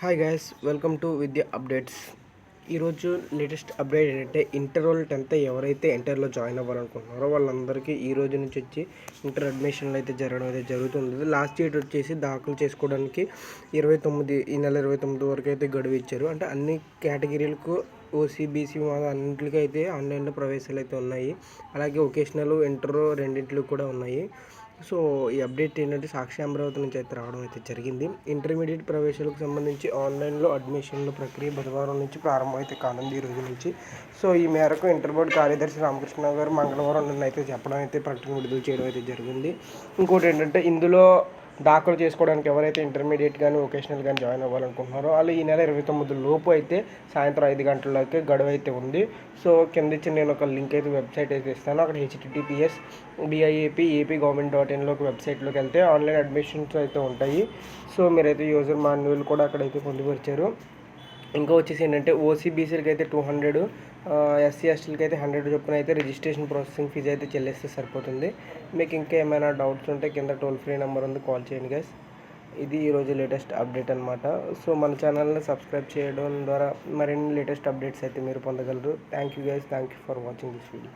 Hi guys, welcome to Vidya updates. ఈరోజు latest update ఏంటంటే inter వాళ్ళు 10th ఎవరైతే ఇంటర్లో జాయిన్ అవ్వాలనుకుంటున్నారో వాళ్ళందరికీ ఈ రోజు నుంచి వచ్చి ఇంటర్ అడ్మిషన్లు అయితే జరగడం అయితే జరుగుతుంది. లాస్ట్ డేట్ వచ్చేసి దాఖలు చేసుకోవడానికి ఈ నెల 29 వరకు అయితే గడువు ఇచ్చారు. అంటే అన్ని కేటగిరీలకు ఓసీ బీసీ అన్నింటికి అయితే ఆన్లైన్లో ప్రవేశాలు అయితే ఉన్నాయి. అలాగే వొకేషనల్ ఇంటర్ రెండింటిలో కూడా ఉన్నాయి. సో ఈ అప్డేట్ ఏంటంటే సాక్షి అమరావతి నుంచి అయితే రావడం అయితే జరిగింది. ఇంటర్మీడియట్ ప్రవేశాలకు సంబంధించి ఆన్లైన్లో అడ్మిషన్ల ప్రక్రియ బుధవారం నుంచి ప్రారంభం అయితే కానుంది, ఈ రోజు నుంచి. సో ఈ మేరకు ఇంటర్ బోర్డు కార్యదర్శి రామకృష్ణ గారు మంగళవారం నిన్న అయితే చెప్పడం అయితే ప్రకటన విడుదల చేయడం అయితే జరిగింది. ఇంకోటి ఏంటంటే ఇందులో దాఖలు చేసుకోవడానికి ఎవరైతే ఇంటర్మీడియట్ కానీ వొకేషనల్ కానీ జాయిన్ అవ్వాలనుకుంటున్నారో వాళ్ళు ఈ నెల 29 లోపు అయితే సాయంత్రం 5 గంటలకి గడువు అయితే ఉంది. సో కింద ఇచ్చిన నేను ఒక లింక్ అయితే వెబ్సైట్ అయితే ఇస్తాను. అక్కడ https://biap.ap.gov.in వెబ్సైట్లోకి వెళ్తే ఆన్లైన్ అడ్మిషన్స్ అయితే ఉంటాయి. సో మీరైతే యూజర్ మాన్యువల్ కూడా అక్కడైతే పొందుపరిచారు. ఇంకా వచ్చేసి ఏంటంటే ఓసీబీసీలకి అయితే 200, ఎస్సీ ఎస్టీలకి అయితే 100 చొప్పున అయితే రిజిస్ట్రేషన్ ప్రాసెసింగ్ ఫీజు అయితే చెల్లిస్తే సరిపోతుంది. మీకు ఇంకా ఏమైనా డౌట్స్ ఉంటే కింద టోల్ ఫ్రీ నెంబర్ ఉంది, కాల్ చేయండి గైస్. ఇది ఈరోజు లేటెస్ట్ అప్డేట్ అనమాట. సో మన ఛానల్ని సబ్స్క్రైబ్ చేయడం ద్వారా మరిన్ని లేటెస్ట్ అప్డేట్స్ అయితే మీరు పొందగలరు. Thank you guys, thank you for watching this video.